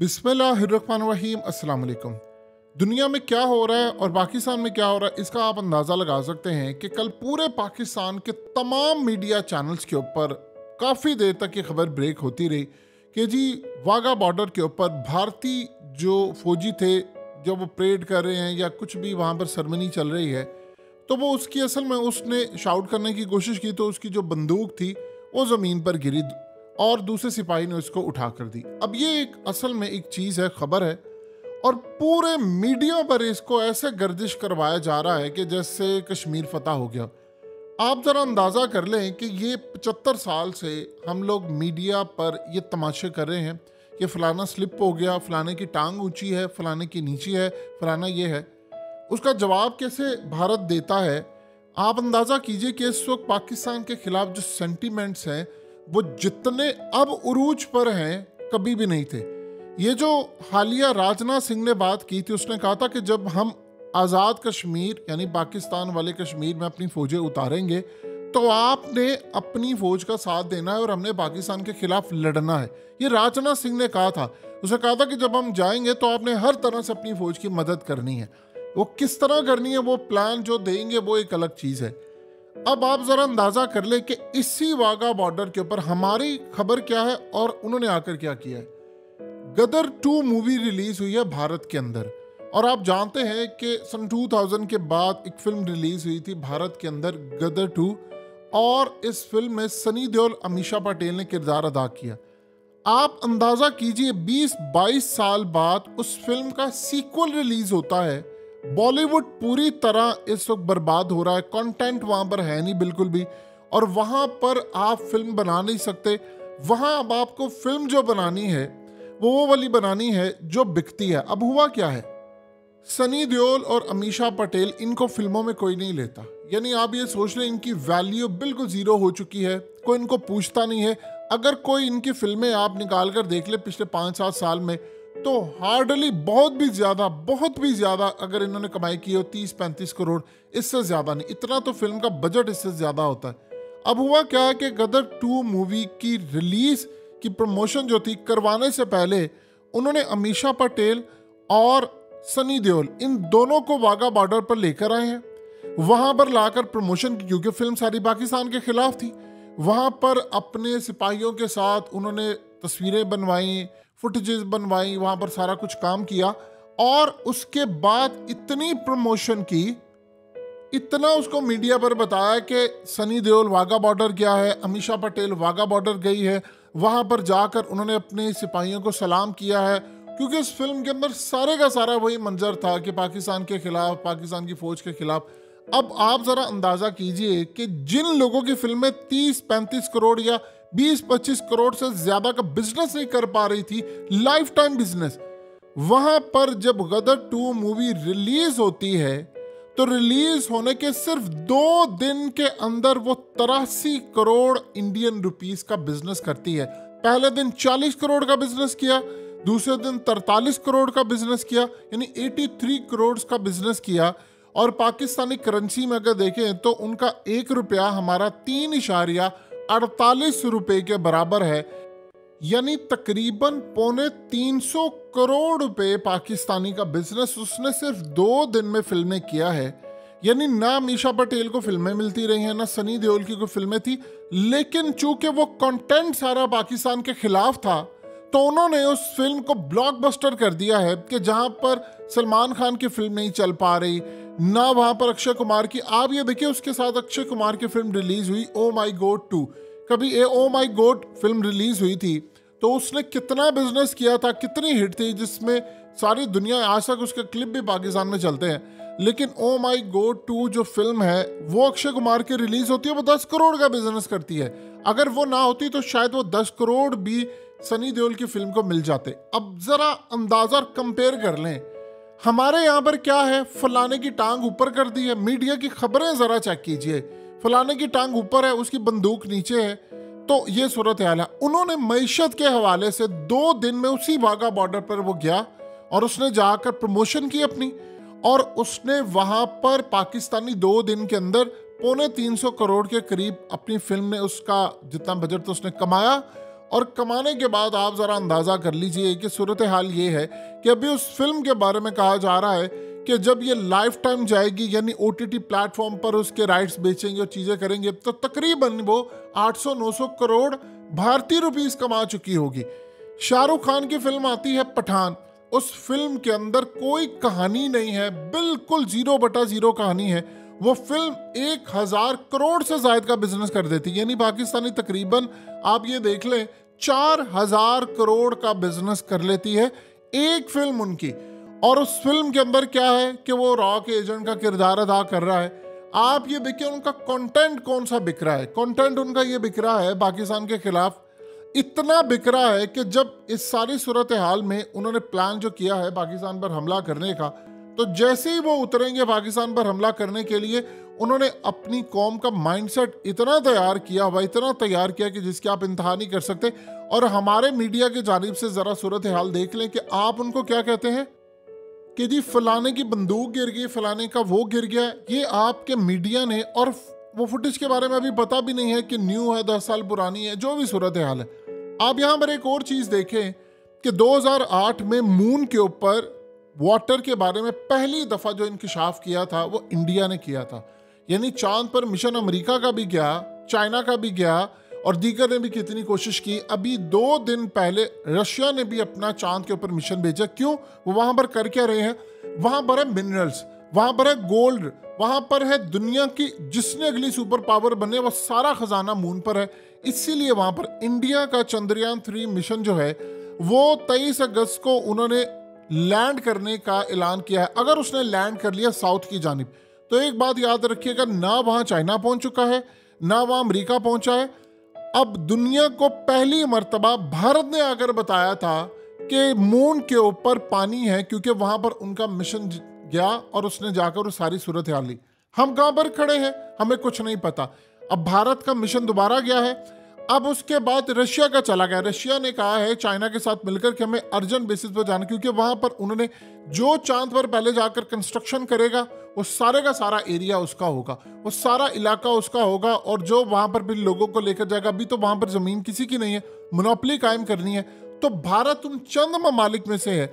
बिस्मिल्लाहिर्रहमानिर्रहीम। अस्सलाम वालेकुम। दुनिया में क्या हो रहा है और पाकिस्तान में क्या हो रहा है, इसका आप अंदाज़ा लगा सकते हैं कि कल पूरे पाकिस्तान के तमाम मीडिया चैनल्स के ऊपर काफ़ी देर तक ये खबर ब्रेक होती रही कि जी वाघा बॉर्डर के ऊपर भारतीय जो फौजी थे, जब वो परेड कर रहे हैं या कुछ भी वहाँ पर सेरेमनी चल रही है, तो वो उसकी असल में उसने शाउट करने की कोशिश की तो उसकी जो बंदूक थी वो ज़मीन पर गिरी और दूसरे सिपाही ने उसको उठा कर दी। अब ये एक असल में एक चीज़ है, खबर है, और पूरे मीडिया पर इसको ऐसे गर्दिश करवाया जा रहा है कि जैसे कश्मीर फतह हो गया। आप ज़रा अंदाज़ा कर लें कि ये 75 साल से हम लोग मीडिया पर ये तमाशे कर रहे हैं कि फ़लाना स्लिप हो गया, फ़लाने की टांग ऊंची है, फ़लाने की नीची है, फ़लाना ये है। उसका जवाब कैसे भारत देता है? आप अंदाज़ा कीजिए कि इस वक्त पाकिस्तान के ख़िलाफ़ जो सेंटीमेंट्स हैं वो जितने अब उरूज पर हैं कभी भी नहीं थे। ये जो हालिया राजनाथ सिंह ने बात की थी, उसने कहा था कि जब हम आज़ाद कश्मीर यानी पाकिस्तान वाले कश्मीर में अपनी फ़ौजें उतारेंगे तो आपने अपनी फ़ौज का साथ देना है और हमने पाकिस्तान के ख़िलाफ़ लड़ना है। ये राजनाथ सिंह ने कहा था। उसने कहा था कि जब हम जाएंगे तो आपने हर तरह से अपनी फ़ौज की मदद करनी है। वो किस तरह करनी है, वो प्लान जो देंगे वो एक अलग चीज़ है। अब आप ज़रा अंदाज़ा कर ले कि इसी वाघा बॉर्डर के ऊपर हमारी खबर क्या है और उन्होंने आकर क्या किया है। गदर 2 मूवी रिलीज़ हुई है भारत के अंदर, और आप जानते हैं कि सन 2000 के बाद एक फिल्म रिलीज़ हुई थी भारत के अंदर, गदर 2, और इस फिल्म में सनी देओल, अमीषा पटेल ने किरदार अदा किया। आप अंदाज़ा कीजिए 20-22 साल बाद उस फिल्म का सीक्वल रिलीज़ होता है। बॉलीवुड पूरी तरह इस वक्त बर्बाद हो रहा है, कंटेंट वहाँ पर है नहीं बिल्कुल भी, और वहाँ पर आप फिल्म बना नहीं सकते। वहाँ अब आपको फिल्म जो बनानी है वो वाली बनानी है जो बिकती है। अब हुआ क्या है, सनी देओल और अमीषा पटेल, इनको फिल्मों में कोई नहीं लेता। यानी आप ये सोच लें इनकी वैल्यू बिल्कुल ज़ीरो हो चुकी है, कोई इनको पूछता नहीं है। अगर कोई इनकी फिल्में आप निकाल कर देख ले पिछले 5-7 साल में, तो हार्डली बहुत भी ज़्यादा अगर इन्होंने कमाई की हो 30-35 करोड़, इससे ज़्यादा नहीं। इतना तो फिल्म का बजट इससे ज़्यादा होता है। अब हुआ क्या है कि गदर 2 मूवी की रिलीज़ की प्रमोशन जो थी करवाने से पहले उन्होंने अमीषा पटेल और सनी देओल, इन दोनों को वाघा बॉर्डर पर लेकर आए हैं। वहाँ पर लाकर प्रमोशन की, क्योंकि फिल्म सारी पाकिस्तान के खिलाफ थी। वहाँ पर अपने सिपाहियों के साथ उन्होंने तस्वीरें बनवाई, फुटेजेस बनवाई, वहाँ पर सारा कुछ काम किया, और उसके बाद इतनी प्रमोशन की, इतना उसको मीडिया पर बताया कि सनी देओल वाघा बॉर्डर गया है, अमीषा पटेल वाघा बॉर्डर गई है, वहाँ पर जाकर उन्होंने अपने सिपाहियों को सलाम किया है। क्योंकि इस फिल्म के अंदर सारे का सारा वही मंजर था कि पाकिस्तान के खिलाफ, पाकिस्तान की फौज के खिलाफ। अब आप ज़रा अंदाज़ा कीजिए कि जिन लोगों की फिल्में 30-35 करोड़ या 20-25 करोड़ से ज़्यादा का बिजनेस नहीं कर पा रही थी, लाइफ टाइम बिजनेस, वहाँ पर जब गदर 2 मूवी रिलीज़ होती है तो रिलीज होने के सिर्फ 2 दिन के अंदर वो 83 करोड़ इंडियन रुपीस का बिजनेस करती है। पहले दिन 40 करोड़ का बिजनेस किया, दूसरे दिन 43 करोड़ का बिजनेस किया, यानी 83 करोड़ का बिजनेस किया। और पाकिस्तानी करेंसी में अगर देखें तो उनका 1 रुपया हमारा 3.48 रुपए के बराबर है, यानी तकरीबन 350 करोड़ रुपए पाकिस्तानी का बिजनेस उसने सिर्फ 2 दिन में फिल्में किया है। यानी ना अमीषा पटेल को फिल्में मिलती रही हैं, ना सनी देओल की कोई फिल्में थी, लेकिन चूंकि वो कंटेंट सारा पाकिस्तान के खिलाफ था तो उन्होंने उस फिल्म को ब्लॉकबस्टर कर दिया है कि जहां पर सलमान खान की फिल्म नहीं चल पा रही, ना वहां पर अक्षय कुमार की। आप ये देखिए, उसके साथ अक्षय कुमार की फिल्म रिलीज हुई ओ माई गॉड 2। कभी ओ माई गॉड फिल्म रिलीज हुई थी तो उसने कितना बिजनेस किया था, कितनी हिट थी, जिसमें सारी दुनिया, आज तक उसके क्लिप भी पाकिस्तान में चलते हैं। लेकिन ओ माई गॉड 2 जो फिल्म है वो अक्षय कुमार की रिलीज होती है, वो 10 करोड़ का बिजनेस करती है। अगर वो ना होती तो शायद वो 10 करोड़ भी सनी देओल की फिल्म को मिल जाते। अब जरा अंदाजा कंपेयर कर लें, हमारे यहाँ पर क्या है, फलाने की टांग ऊपर कर दी है। मीडिया की खबरें जरा चेक कीजिए, फलाने की टांग ऊपर है, उसकी बंदूक नीचे है, तो ये सूरत हाल है। उन्होंने मईशत के हवाले से 2 दिन में उसी वाघा बॉर्डर पर वो गया और उसने जाकर प्रमोशन की अपनी, और उसने वहां पर पाकिस्तानी 2 दिन के अंदर 350 करोड़ के करीब अपनी फिल्म में उसका जितना बजट था उसने कमाया, और कमाने के बाद आप ज़रा अंदाज़ा कर लीजिए कि सूरत हाल ये है कि अभी उस फिल्म के बारे में कहा जा रहा है कि जब ये लाइफ टाइम जाएगी, यानी OTT प्लेटफॉर्म पर उसके राइट्स बेचेंगे और चीज़ें करेंगे, तो तकरीबन वो 800-900 करोड़ भारतीय रुपीस कमा चुकी होगी। शाहरुख खान की फिल्म आती है पठान, उस फिल्म के अंदर कोई कहानी नहीं है, बिल्कुल 0/0 कहानी है। वो फिल्म 1000 करोड़ से ज्यादा का बिजनेस कर देती है, यानी पाकिस्तानी तकरीबन आप ये देख लें 4000 करोड़ का बिजनेस कर लेती है एक फिल्म उनकी। और उस फिल्म के अंदर क्या है कि वो रॉ के एजेंट का किरदार अदा कर रहा है। आप ये देखिए उनका कंटेंट कौन सा बिक रहा है। कंटेंट उनका ये बिक रहा है पाकिस्तान के खिलाफ, इतना बिक रहा है कि जब इस सारी सूरत हाल में उन्होंने प्लान जो किया है पाकिस्तान पर हमला करने का, तो जैसे ही वो उतरेंगे पाकिस्तान पर हमला करने के लिए, उन्होंने अपनी कौम का माइंडसेट इतना तैयार किया हुआ, इतना तैयार किया कि जिसकी आप इंतहा नहीं कर सकते। और हमारे मीडिया की जानिब से ज़रा सूरत हाल देख लें कि आप उनको क्या कहते हैं कि जी फलाने की बंदूक गिर गई, फलाने का वो गिर गया। ये आपके मीडिया ने, और वो फुटेज के बारे में अभी पता भी नहीं है कि न्यू है, 10 साल पुरानी है, जो भी सूरत हाल है। आप यहाँ पर एक और चीज़ देखें कि 2008 में मून के ऊपर वाटर के बारे में पहली दफ़ा जो इंकशाफ किया था वो इंडिया ने किया था। यानी चांद पर मिशन अमेरिका का भी गया, चाइना का भी गया, और दीगर ने भी कितनी कोशिश की। अभी 2 दिन पहले रशिया ने भी अपना चांद के ऊपर मिशन भेजा। क्यों? वो वहां पर कर क्या रहे हैं? वहां पर है मिनरल्स, वहां पर है गोल्ड, वहां पर है दुनिया की जिसने अगली सुपर पावर बने वो सारा खजाना मून पर है। इसीलिए वहां पर इंडिया का चंद्रयान 3 मिशन जो है वो 23 अगस्त को उन्होंने लैंड करने का ऐलान किया है। अगर उसने लैंड कर लिया साउथ की जानिब, तो एक बात याद रखिएगा, ना वहां चाइना पहुंच चुका है, ना वहां अमेरिका पहुंचा है। अब दुनिया को पहली मर्तबा भारत ने आकर बताया था कि मून के ऊपर पानी है, क्योंकि वहां पर उनका मिशन गया और उसने जाकर वो सारी सूरत हाल ली। हम कहां पर खड़े हैं, हमें कुछ नहीं पता। अब भारत का मिशन दोबारा गया है। अब उसके बाद रशिया का चला गया। रशिया ने कहा है चाइना के साथ मिलकर कि हमें अर्जेंट बेसिस पर जाना, क्योंकि वहां पर उन्होंने जो चांद पर पहले जाकर कंस्ट्रक्शन करेगा वो सारे का सारा एरिया उसका होगा, वो सारा इलाका उसका होगा, और जो वहां पर भी लोगों को लेकर जाएगा। अभी तो वहां पर जमीन किसी की नहीं है, मोनोपोली कायम करनी है। तो भारत उन चंद ममालिक में से है।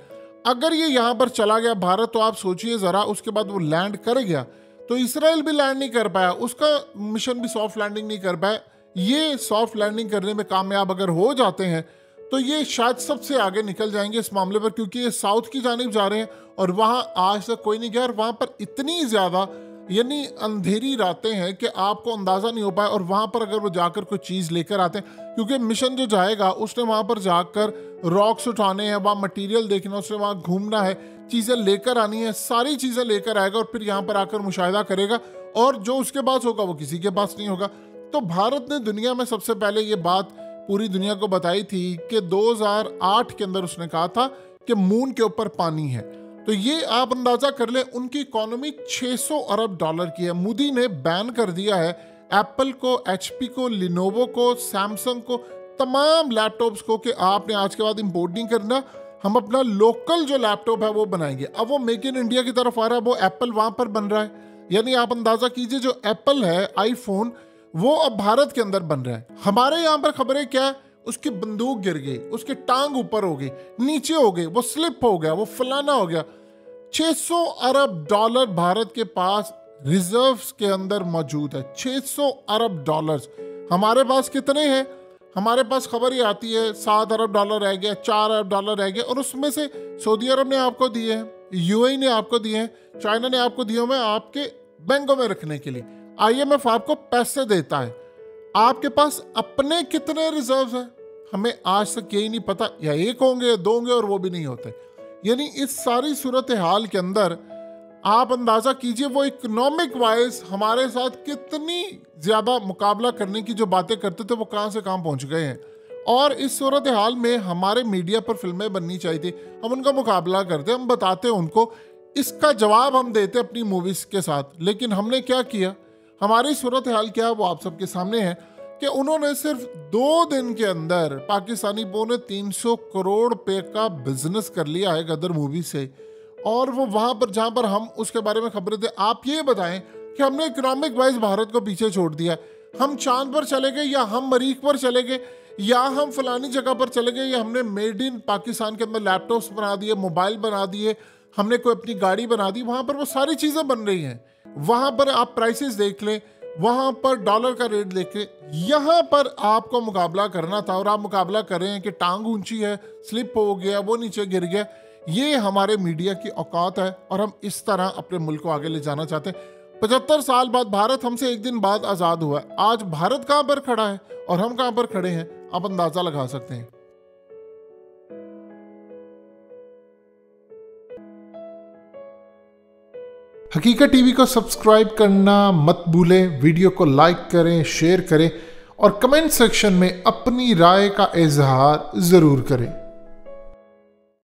अगर ये यहाँ पर चला गया भारत, तो आप सोचिए जरा, उसके बाद वो लैंड कर गया तो इसराइल भी लैंड नहीं कर पाया, उसका मिशन भी सॉफ्ट लैंडिंग नहीं कर पाया। ये सॉफ्ट लैंडिंग करने में कामयाब अगर हो जाते हैं तो ये शायद सबसे आगे निकल जाएंगे इस मामले पर, क्योंकि ये साउथ की जानिब जा रहे हैं और वहाँ आज तक कोई नहीं गया। और वहाँ पर इतनी ज़्यादा यानी अंधेरी रातें हैं कि आपको अंदाज़ा नहीं हो पाया। और वहाँ पर अगर वो जाकर कोई चीज़ लेकर आते हैं, क्योंकि मिशन जो जाएगा उसने वहाँ पर जाकर रॉक्स उठाने हैं, वहाँ मटीरियल देखना, उसने वहाँ घूमना है, चीज़ें लेकर आनी है, सारी चीज़ें लेकर आएगा और फिर यहाँ पर आकर मुशाहिदा करेगा। और जो उसके पास होगा वो किसी के पास नहीं होगा। तो भारत ने दुनिया में सबसे पहले ये बात पूरी दुनिया को बताई थी कि 2008 के अंदर उसने कहा था कि मून के ऊपर पानी है। तो ये आप अंदाजा कर ले, उनकी इकोनॉमी 600 अरब डॉलर की है। मोदी ने बैन कर दिया है एप्पल को, HP को, लिनोवो को, सैमसंग को, तमाम लैपटॉप्स को कि आपने आज के बाद इंपोर्ट नहीं करना, हम अपना लोकल जो लैपटॉप है वो बनाएंगे। अब वो मेक इन इंडिया की तरफ आ रहा है, वो एप्पल वहां पर बन रहा है। यानी आप अंदाजा कीजिए जो एप्पल है आईफोन, वो अब भारत के अंदर बन रहा है। हमारे यहाँ पर खबरें क्या है, उसकी बंदूक गिर गई, उसकी टांग ऊपर हो गई, नीचे हो गई, वो स्लिप हो गया, वो फलाना हो गया। 600 अरब डॉलर भारत के पास रिजर्व्स के अंदर मौजूद है। 600 अरब डॉलर्स। हमारे पास कितने हैं? हमारे पास खबर ही आती है 7 अरब डॉलर रह गया, 4 अरब डॉलर रह गया, और उसमें से सऊदी अरब ने आपको दिए हैं, UAE ने आपको दिए हैं, चाइना ने आपको दिए हुए आपके बैंकों में रखने के लिए। IMF आपको पैसे देता है। आपके पास अपने कितने रिजर्व हैं हमें आज तक यही नहीं पता, या 1 होंगे या 2 होंगे, और वो भी नहीं होते। यानी इस सारी सूरत हाल के अंदर आप अंदाजा कीजिए वो इकोनॉमिक वाइज हमारे साथ कितनी ज्यादा मुकाबला करने की जो बातें करते थे वो कहां से कहां पहुंच गए हैं। और इस सूरत हाल में हमारे मीडिया पर फिल्में बननी चाहिए थी, हम उनका मुकाबला करते, हम बताते उनको, इसका जवाब हम देते अपनी मूवीज के साथ। लेकिन हमने क्या किया, हमारी सूरत हाल क्या है वो आप सबके सामने है कि उन्होंने सिर्फ 2 दिन के अंदर पाकिस्तानी 350 करोड़ रुपए का बिजनेस कर लिया है गदर मूवी से। और वो वहां पर जहां पर हम उसके बारे में खबरें थे, आप ये बताएं कि हमने इकोनॉमिक वाइज भारत को पीछे छोड़ दिया, हम चांद पर चले गए या हम मरीख पर चले गए या हम फलानी जगह पर चले गए, या हमने मेड इन पाकिस्तान के अंदर लैपटॉप्स बना दिए, मोबाइल बना दिए, हमने कोई अपनी गाड़ी बना दी, वहाँ पर वो सारी चीज़ें बन रही हैं। वहाँ पर आप प्राइसेस देख लें, वहाँ पर डॉलर का रेट देखें, यहाँ पर आपको मुकाबला करना था और आप मुकाबला कर रहे हैं कि टांग ऊंची है, स्लिप हो गया, वो नीचे गिर गया। ये हमारे मीडिया की औकात है और हम इस तरह अपने मुल्क को आगे ले जाना चाहते हैं। 75 साल बाद भारत हमसे एक दिन बाद आज़ाद हुआ है। आज भारत कहाँ पर खड़ा है और हम कहाँ पर खड़े हैं, आप अंदाज़ा लगा सकते हैं। हकीकत टीवी को सब्सक्राइब करना मत भूलें, वीडियो को लाइक करें, शेयर करें और कमेंट सेक्शन में अपनी राय का इजहार ज़रूर करें।